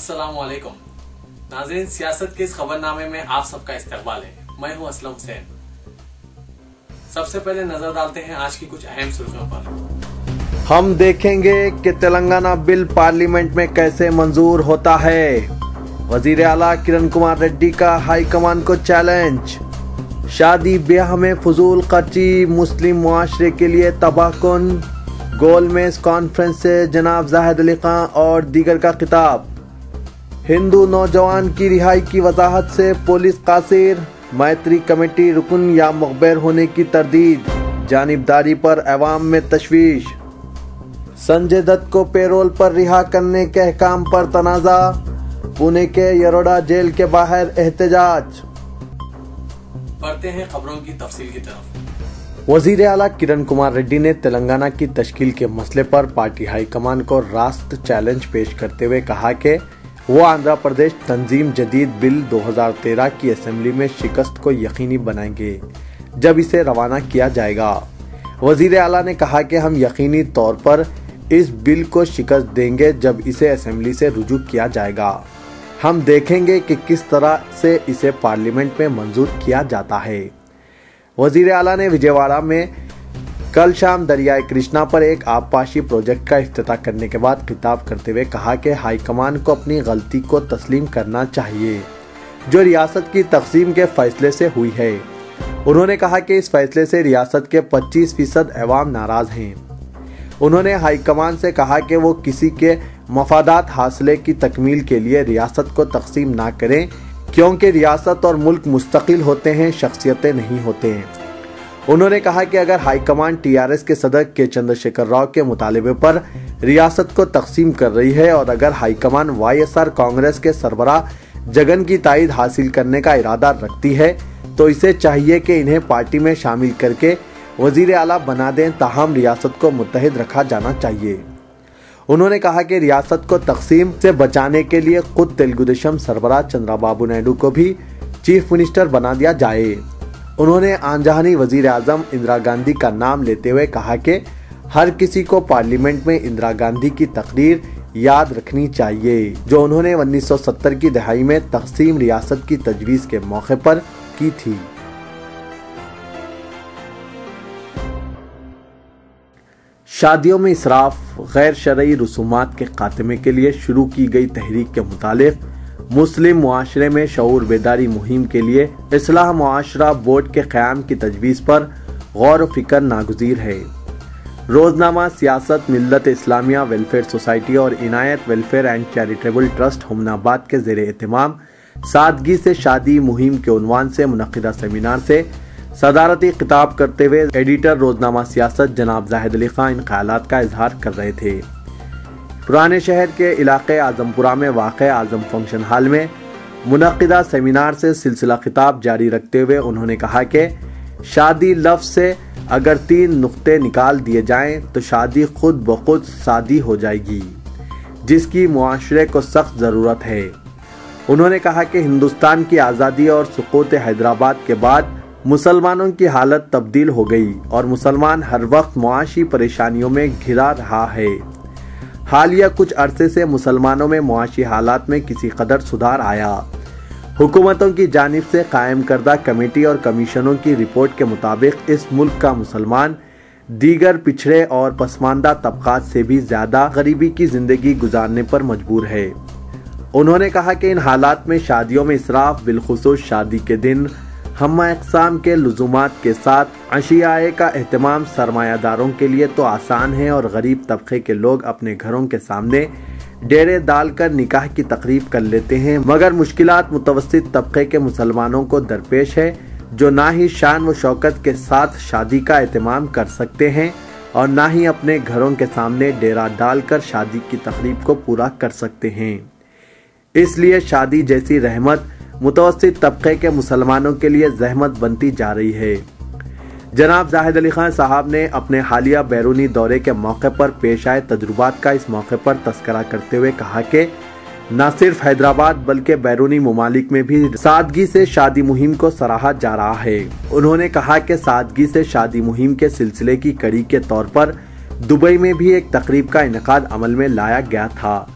अस्सलामुअलैकुम नाज़रीन, सियासत के इस खबरनामे में आप सबका इस्तकबाल है। मैं हूं असलम हुसैन। सबसे पहले नजर डालते हैं आज की कुछ अहम सुर्खियों पर। हम देखेंगे कि तेलंगाना बिल पार्लियामेंट में कैसे मंजूर होता है। वजीर आला किरण कुमार रेड्डी का हाईकमान को चैलेंज। शादी ब्याह में फजूल खर्ची मुस्लिम मुआशरे के लिए तबाहकुन। गोलमेज कॉन्फ्रेंस से जनाब जाहिद अली खान और दीगर का खिताब। हिंदू नौजवान की रिहाई की वजाहत से पुलिस कासिर। मैत्री कमेटी रुकन या मुखबिर होने की तरदीद। जानिबदारी पर अवाम में तशवीश। संजय दत्त को पेरोल पर रिहा करने के अहकाम पर तनाजा। पुणे के यरोडा जेल के बाहर एहतजाज। बढ़ते हैं खबरों की तफसील की तरफ। वजीर आला किरण कुमार रेड्डी ने तेलंगाना की तश्कील के मसले पर पार्टी हाईकमान को रास्त चैलेंज पेश करते हुए कहा कि वो आंध्र प्रदेश तंजीम जदीद बिल 2013 की असेंबली में शिकस्त को यकीनी बनाएंगे जब इसे रवाना किया जाएगा। वजीर आला ने कहा कि हम यकीनी तौर पर इस बिल को शिकस्त देंगे जब इसे असेंबली से रुजू किया जाएगा। हम देखेंगे कि किस तरह से इसे पार्लियामेंट में मंजूर किया जाता है। वजीर आला ने विजयवाड़ा में कल शाम दरियाए कृष्णा पर एक आबपाशी प्रोजेक्ट का इफ्तिताह करने के बाद खिताब करते हुए कहा कि हाईकमान को अपनी गलती को तस्लीम करना चाहिए जो रियासत की तकसीम के फैसले से हुई है। उन्होंने कहा कि इस फैसले से रियासत के 25% अवाम नाराज हैं। उन्होंने हाईकमान से कहा कि वो किसी के मफादात हासिले की तकमील के लिए रियासत को तकसीम ना करें, क्योंकि रियासत और मुल्क मुस्तकिल होते हैं, शख्सियतें नहीं होते हैं। उन्होंने कहा कि अगर हाईकमान टीआरएस के सदर के चंद्रशेखर राव के मुतालिबे पर रियासत को तकसीम कर रही है और अगर हाईकमान वाईएसआर कांग्रेस के सरबराह जगन की ताईद हासिल करने का इरादा रखती है तो इसे चाहिए कि इन्हें पार्टी में शामिल करके वजीर आला बना दें, ताहम रियासत को मुत्तहिद रखा जाना चाहिए। उन्होंने कहा कि रियासत को तकसीम से बचाने के लिए खुद तेलुगुदेशम सरबराह चंद्रबाबू नायडू को भी चीफ मिनिस्टर बना दिया जाए। उन्होंने आंजहानी वजीर आजम इंदिरा गांधी का नाम लेते हुए कहा कि हर किसी को पार्लियामेंट में इंदिरा गांधी की तकरीर याद रखनी चाहिए जो उन्होंने 1970 की दहाई में तकसीम रियासत की तजवीज़ के मौके पर की थी। शादियों में इसराफ गैर शरई रसूमात के खात्मे के लिए शुरू की गई तहरीक के मुतालिक मुस्लिम मुआशरे में शऊर बेदारी मुहिम के लिए इस्लाह मुआशरा बोर्ड के क़याम की तजवीज़ पर गौर व फिक्र नागुज़ीर है। रोज़नामा सियासत मिल्लत इस्लामिया वेलफेयर सोसाइटी और Inayat welfare and charitable trust Humnabad के ज़ेरे एहतमाम सादगी से शादी मुहिम के उन्वान से मुनक़िदा सेमिनार से सदारती खिताब करते हुए एडिटर रोज़नामा सियासत जनाब जाहिद अली खान इन ख्यालात का इजहार कर रहे थे। पुराने शहर के इलाके आजमपुरा में वाक़ आज़म फंक्शन हॉल में मुनक़िदा सेमिनार से सिलसिला खिताब जारी रखते हुए उन्होंने कहा कि शादी लफ्ज़ से अगर 3 नुक्ते निकाल दिए जाएं तो शादी खुद ब खुद शादी हो जाएगी, जिसकी मुआशरे को सख्त ज़रूरत है। उन्होंने कहा कि हिंदुस्तान की आज़ादी और सुक़ूत हैदराबाद के बाद मुसलमानों की हालत तब्दील हो गई और मुसलमान हर वक्त मुआशी परेशानियों में घिरा रहा है। हालिया कुछ अरसे से मुसलमानों में मुआशी हालात में किसी कदर सुधार आया। हुकूमतों की जानिब से कायम करदा कमेटी और कमीशनों की रिपोर्ट के मुताबिक इस मुल्क का मुसलमान दीगर पिछड़े और पसमानदा तबकात से भी ज़्यादा गरीबी की ज़िंदगी गुजारने पर मजबूर है। उन्होंने कहा कि इन हालात में शादियों में इसराफ, बिलखुसूस शादी के दिन हम अक़साम के लुज़ुमात के साथ अशियाए का एहतमाम सरमायादारों के लिए तो आसान है और गरीब तबके के लोग अपने घरों के सामने डेरे डाल कर निकाह की तकरीब कर लेते हैं, मगर मुश्किलात मुतवस्सित तबके के मुसलमानों को दरपेश है जो ना ही शान व शौकत के साथ शादी का एहतमाम कर सकते हैं और ना ही अपने घरों के सामने डेरा डाल कर शादी की तकरीब को पूरा कर सकते हैं। इसलिए शादी जैसी रहमत मुतवस्सित तबके के मुसलमानों के लिए जहमत बनती जा रही है। जनाब जाहिद अली खान साहब ने अपने हालिया बैरूनी दौरे के मौके पर पेश आए तजुर्बात का इस मौके पर तस्करा करते हुए कहा कि न सिर्फ हैदराबाद बल्कि बैरूनी ममालिक में भी सादगी से शादी मुहिम को सराहा जा रहा है। उन्होंने कहा कि सादगी से शादी मुहिम के सिलसिले की कड़ी के तौर पर दुबई में भी एक तकरीब का इनेकाद अमल में लाया गया था,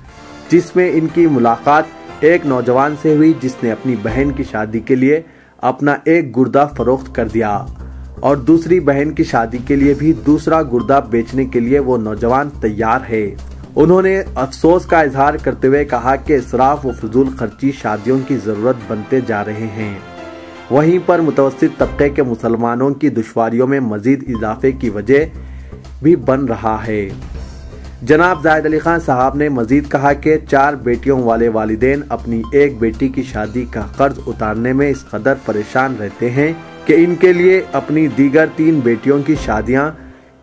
जिसमें इनकी मुलाकात एक नौजवान से हुई जिसने अपनी बहन की शादी के लिए अपना एक गुर्दा फरोख्त कर दिया और दूसरी बहन की शादी के लिए भी दूसरा गुर्दा बेचने के लिए वो नौजवान तैयार है। उन्होंने अफसोस का इजहार करते हुए कहा कि इसराफ व फजूल खर्ची शादियों की जरूरत बनते जा रहे हैं। वहीं पर मुतवस्सित तबके के मुसलमानों की दुश्वारियों में मजीद इजाफे की वजह भी बन रहा है। जनाब जाहिद अली खान साहब ने मजीद कहा कि 4 बेटियों वाले वालिदैन अपनी एक बेटी की शादी का कर्ज उतारने में इस कदर परेशान रहते हैं कि इनके लिए अपनी दीगर 3 बेटियों की शादियां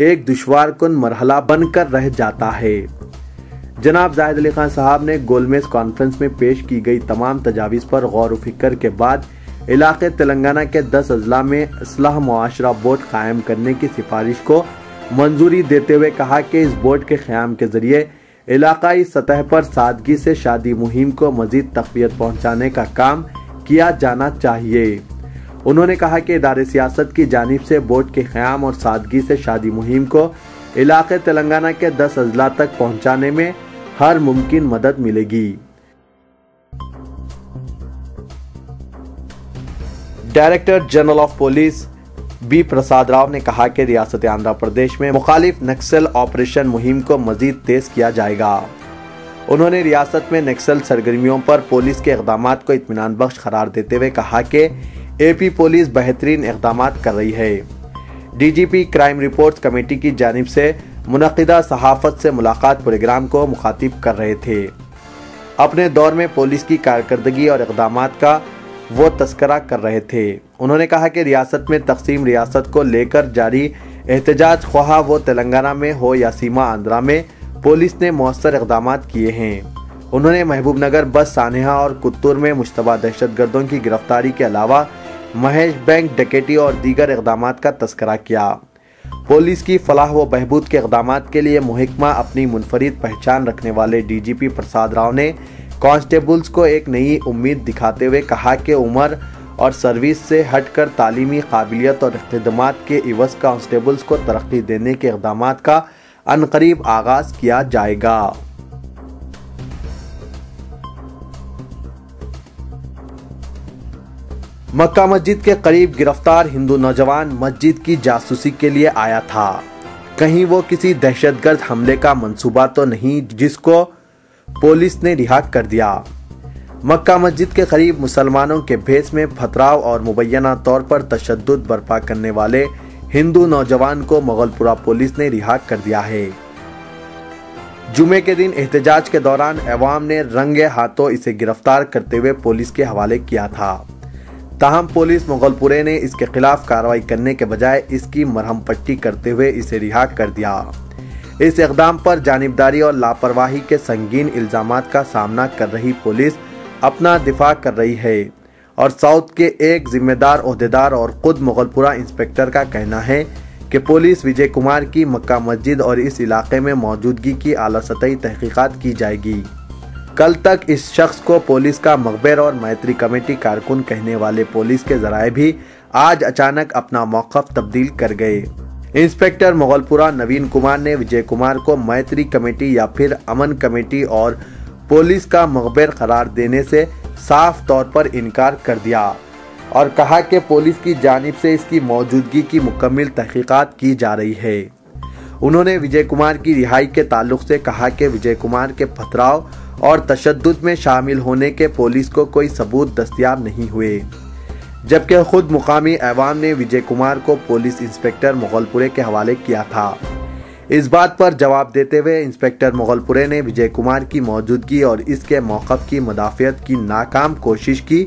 एक दुश्वारकुन मरहला बनकर रह जाता है। जनाब जाहिद अली खान साहब ने गोलमेज कॉन्फ्रेंस में पेश की गई तमाम तजावीज़ पर गौर व फिक्र के बाद इलाके तेलंगाना के 10 अजला में इस्लाह मुआशरा बोर्ड कायम करने की सिफारिश को मंजूरी देते हुए कहा कि इस बोर्ड के क़याम के जरिए इलाकाई सतह पर सादगी से शादी मुहिम को मजीद तक़वियत पहुँचाने का काम किया जाना चाहिए। उन्होंने कहा कि इदारे सियासत की जानिब से बोर्ड के क़याम और सादगी से शादी मुहिम को इलाके तेलंगाना के 10 अजला तक पहुँचाने में हर मुमकिन मदद मिलेगी। Director general of police B Prasad Rao ने कहा कि रियासत आंध्र प्रदेश में मुखालिफ नक्सल ऑपरेशन मुहिम को मजीद तेज किया जाएगा। उन्होंने रियासत में नक्सल सरगर्मियों पर पुलिस के इक़दामात को इत्मीनान बख्श करार देते हुए कहा कि एपी पुलिस बेहतरीन इक़दामात कर रही है। डीजीपी क्राइम रिपोर्ट्स कमेटी की जानिब से मुनक़िदा सहाफ़त से मुलाकात प्रोग्राम को मुखातिब कर रहे थे। अपने दौर में पुलिस की कारकर्दगी और इक़दामात का वो तस्करा कर रहे थे। उन्होंने कहा कि रियासत में तकसीम रियासत को लेकर जारी एहतजाज ख्वाह वो तेलंगाना में हो या सीमा आंध्रा में पुलिस ने मौसर इक़दामात किए हैं। उन्होंने महबूब नगर बस सानेहा और कुत्तूर में मुश्तबा दहशतगर्दों की गिरफ्तारी के अलावा महेश बैंक डकैती और दीगर इक़दामात का तस्करा किया। पुलिस की फलाह व बहबूद के इक़दामात के लिए मुहिकमा अपनी मुनफरिद पहचान रखने वाले डीजीपी प्रसाद राव ने कांस्टेबल्स को एक नई उम्मीद दिखाते हुए कहा कि उम्र और सर्विस से हटकर तालीमी काबिलियत और खिदमत के इवज़ कांस्टेबल्स को तरक्की देने के इक़दामात का अनकरीब आगाज किया जाएगा। मक्का मस्जिद के करीब गिरफ्तार हिंदू नौजवान मस्जिद की जासूसी के लिए आया था। कहीं वो किसी दहशतगर्द हमले का मंसूबा तो नहीं जिसको पुलिस ने रिहा कर दिया। मक्का मस्जिद के करीब मुसलमानों के भेस में पथराव और मुबैना तौर पर तशद्दुद बर्पा करने वाले हिंदू नौजवान को मुगलपुरा पुलिस ने रिहा कर दिया है। जुमे के दिन एहतजाज के दौरान अवाम ने रंगे हाथों इसे गिरफ्तार करते हुए पुलिस के हवाले किया था। ताहम पुलिस मुगलपुरे ने इसके खिलाफ कार्रवाई करने के बजाय इसकी मरहम पट्टी करते हुए इसे रिहा कर दिया। इस इक़दाम पर जानिबदारी और लापरवाही के संगीन इल्जामात का सामना कर रही पुलिस अपना दिफा कर रही है और साउथ के एक जिम्मेदार ओहदेदार और खुद मुगलपुरा इंस्पेक्टर का कहना है कि पुलिस विजय कुमार की मक्का मस्जिद और इस इलाके में मौजूदगी की आला सतही तहकीकात की जाएगी। कल तक इस शख्स को पुलिस का मखबिर और मैत्री कमेटी कारकुन कहने वाले पुलिस के जराए भी आज अचानक अपना मौक़िफ़ तब्दील कर गए। इंस्पेक्टर मुगलपुरा नवीन कुमार ने विजय कुमार को मैत्री कमेटी या फिर अमन कमेटी और पुलिस का मखबिर करार देने से साफ तौर पर इनकार कर दिया और कहा कि पुलिस की जानिब से इसकी मौजूदगी की मुकम्मल तहकीकात की जा रही है। उन्होंने विजय कुमार की रिहाई के ताल्लुक से कहा कि विजय कुमार के पथराव और तशद्दुद में शामिल होने के पुलिस को कोई सबूत दस्तयाब नहीं हुए, जबकि खुद मुकामी अवाम ने विजय कुमार को पुलिस इंस्पेक्टर मुगलपुरे के हवाले किया था। इस बात पर जवाब देते हुए इंस्पेक्टर मुगलपुरे ने विजय कुमार की मौजूदगी और इसके मौक़िफ़ की मुदाफ़ियत की नाकाम कोशिश की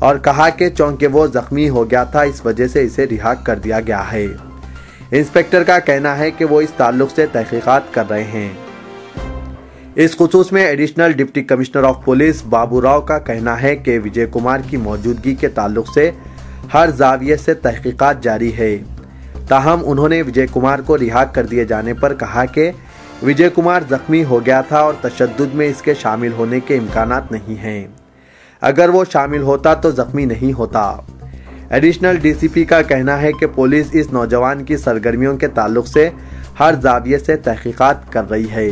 और कहा कि चूंकि वो जख्मी हो गया था इस वजह से इसे रिहा कर दिया गया है। इंस्पेक्टर का कहना है कि वो इस ताल्लुक से तहकीकात कर रहे हैं। इस खुसूस में additional deputy commissioner of police Babu Rao का कहना है कि विजय कुमार की मौजूदगी के ताल्लुक से हर जाविये से तहकीकात जारी है। ताहम उन्होंने विजय कुमार को रिहा कर दिए जाने पर कहा कि विजय कुमार जख्मी हो गया था और तशद्दुद में इसके शामिल होने के इम्कानात नहीं हैं। अगर वो शामिल होता तो जख्मी नहीं होता। एडिशनल डीसीपी का कहना है कि पुलिस इस नौजवान की सरगर्मियों के ताल्लुक से हर जाविये से तहकीकात कर रही है।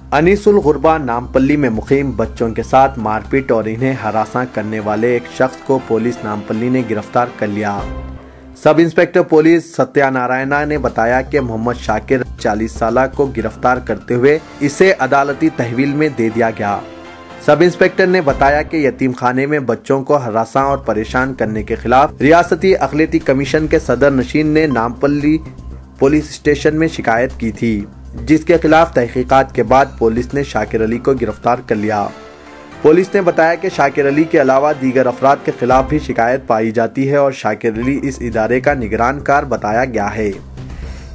अनीसुल गुरबा नामपल्ली में मुकीम बच्चों के साथ मारपीट और इन्हें हरासा करने वाले एक शख्स को पुलिस नामपल्ली ने गिरफ्तार कर लिया। सब इंस्पेक्टर पुलिस सत्यानारायणा ने बताया कि मोहम्मद शाकिर 40 साल को गिरफ्तार करते हुए इसे अदालती तहवील में दे दिया गया। सब इंस्पेक्टर ने बताया कि यतीम खाने में बच्चों को हरासा और परेशान करने के खिलाफ रियासती अक़लियती कमीशन के सदर नशीन ने नामपल्ली पुलिस स्टेशन में शिकायत की थी, जिसके खिलाफ तहकीकात के बाद पुलिस ने शाकिर अली को गिरफ्तार कर लिया। पुलिस ने बताया कि शाकिर अली के अलावा दीगर अफराद के खिलाफ भी शिकायत पाई जाती है और शाकिर अली इस इदारे का निगरानकार बताया गया है।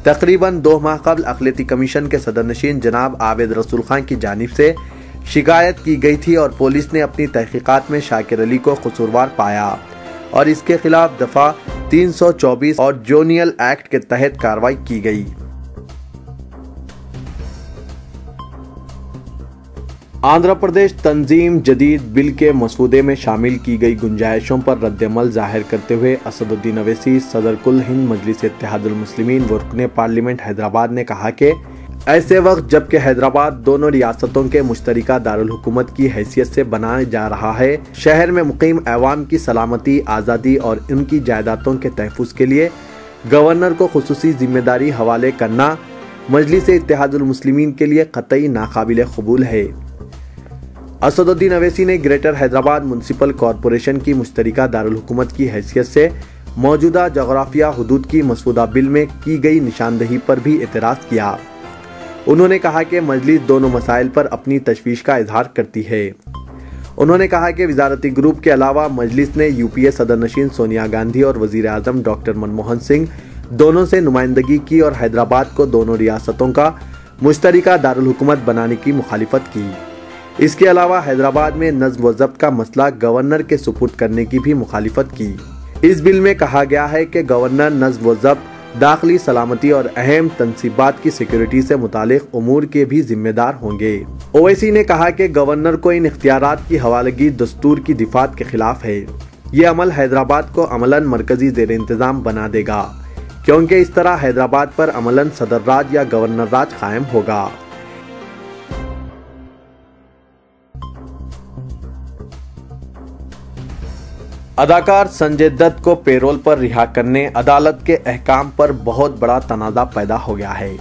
तकरीबन 2 माह कबल अक़लियती कमीशन के सदर नशीन जनाब आबिद रसूल खान की जानिब से शिकायत की गई थी और पुलिस ने अपनी तहकीकात में शाकिर अली को कसूरवार पाया और इसके खिलाफ दफा 324 और जोनियल एक्ट के तहत कार्रवाई की गई। आंध्र प्रदेश तंजीम जदीद बिल के मसूदे में शामिल की गई गुंजाइशों पर रद्दअमल जाहिर करते हुए असदुद्दीन अवैसी सदर कुल हिंद मजलिस इत्तेहादुल मुस्लिमीन व रुकने पार्लियामेंट हैदराबाद ने कहा कि ऐसे वक्त जबकि हैदराबाद दोनों रियासतों के मुश्तरका दारुल हुकूमत की हैसियत से बनाया जा रहा है, शहर में मुकीम अवाम की सलामती, आज़ादी और उनकी जायदादों के तहफ़्फ़ुज़ के लिए गवर्नर को खुसूसी जिम्मेदारी हवाले करना मजलिस इत्तेहादुल मुस्लिमीन के लिए क़तई नाकाबिल क़बूल है। असदुद्दीन अवैसी ने ग्रेटर हैदराबाद म्युनिसिपल कॉरपोरेशन की मुश्तरका दारुल हुकूमत की हैसियत से मौजूदा जोग्राफिया हुदूद की मसऊदा बिल में की गई निशानदही पर भी एतराज़ किया। उन्होंने कहा कि मजलिस दोनों मसाइल पर अपनी तशवीश का इजहार करती है। उन्होंने कहा कि वजारती ग्रुप के अलावा मजलिस ने यूपीए सदर नशीन सोनिया गांधी और वजीर आजम डॉक्टर मनमोहन सिंह दोनों से नुमाइंदगी की और हैदराबाद को दोनों रियासतों का मुश्तरका दारुल हुकूमत बनाने की मुखालिफत की। इसके अलावा हैदराबाद में नज़्म व ज़ब्त का मसला गवर्नर के सुपुर्द करने की भी मुखालिफत की। इस बिल में कहा गया है कि गवर्नर नज़्म व ज़ब्त, दाखिली सलामती और अहम तनसीबात की सिक्योरिटी से मुतालिक उमूर के भी जिम्मेदार होंगे। ओवैसी ने कहा कि गवर्नर को इन इख्तियारात की हवालगी दस्तूर की दिफात के खिलाफ है। ये अमल हैदराबाद को अमलन मरकजी ज़ेर इंतज़ाम बना देगा, क्योंकि इस तरह हैदराबाद पर अमलन सदर राज या गवर्नर राज कायम होगा। अदाकार संजय दत्त को पेरोल पर रिहा करने अदालत के अहकाम पर बहुत बड़ा तनाज़ा पैदा हो गया है।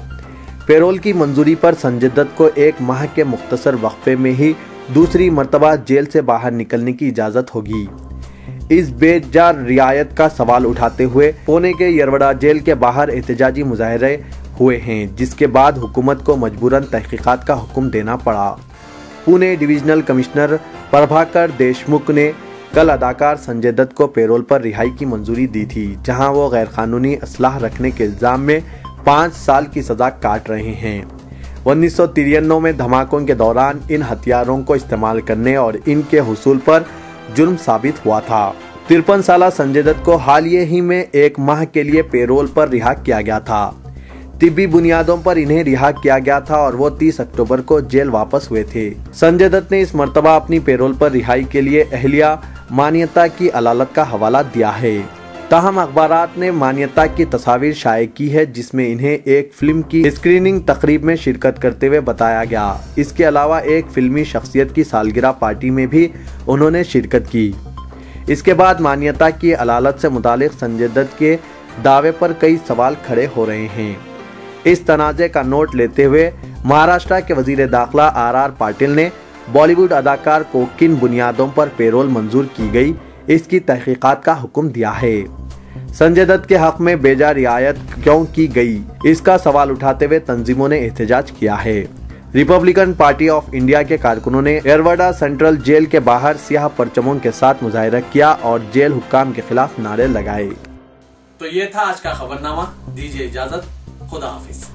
पेरोल की मंजूरी पर संजय दत्त को 1 माह के मुख्तसर वक्फे में ही दूसरी मर्तबा जेल से बाहर निकलने की इजाज़त होगी। इस बेजार रियायत का सवाल उठाते हुए पुणे के यरवड़ा जेल के बाहर एहतजाजी मुजाहरे हुए हैं, जिसके बाद हुकूमत को मजबूरन तहकीकात का हुक्म देना पड़ा। पुणे डिविजनल कमिश्नर प्रभाकर देशमुख ने कल अदाकार संजय दत्त को पेरोल पर रिहाई की मंजूरी दी थी, जहां वो गैर कानूनी असलाह रखने के इल्जाम में 5 साल की सजा काट रहे हैं। 1993 में धमाकों के दौरान इन हथियारों को इस्तेमाल करने और इनके हुसूल पर जुर्म साबित हुआ था। 53 साल संजय दत्त को हाल ही में 1 माह के लिए पेरोल पर रिहा किया गया था। तिब्बी बुनियादों पर इन्हें रिहा किया गया था और वो 30 अक्टूबर को जेल वापस हुए थे। संजय दत्त ने इस मर्तबा अपनी पेरोल पर रिहाई के लिए अहलिया मान्यता की अदालत का हवाला दिया है। ताहम अखबारात ने मान्यता की तस्वीर शाये की है, जिसमें इन्हें एक फिल्म की स्क्रीनिंग तकरीब में शिरकत करते हुए बताया गया। इसके अलावा एक फिल्मी शख्सियत की सालगिरह पार्टी में भी उन्होंने शिरकत की। इसके बाद मान्यता की अदालत से मुतालिक संजय दत्त के दावे पर कई सवाल खड़े हो रहे हैं। इस तनाज़े का नोट लेते हुए महाराष्ट्र के वजीर दाखिला RR पाटिल ने बॉलीवुड अदाकार को किन बुनियादों पर पेरोल मंजूर की गई, इसकी तहकीकात का हुक्म दिया है। संजय दत्त के हक में बेजा रियायत क्यों की गई, इसका सवाल उठाते हुए तंजीमों ने एहतजाज किया है। रिपब्लिकन पार्टी ऑफ इंडिया के कारकुनों ने यरवड़ा सेंट्रल जेल के बाहर सियाह परचमों के साथ मुजाहिरा किया और जेल हुक्काम के खिलाफ नारे लगाए। तो ये था आज का खबरनामा। दीजिए इजाजत, खुदा हाफिज।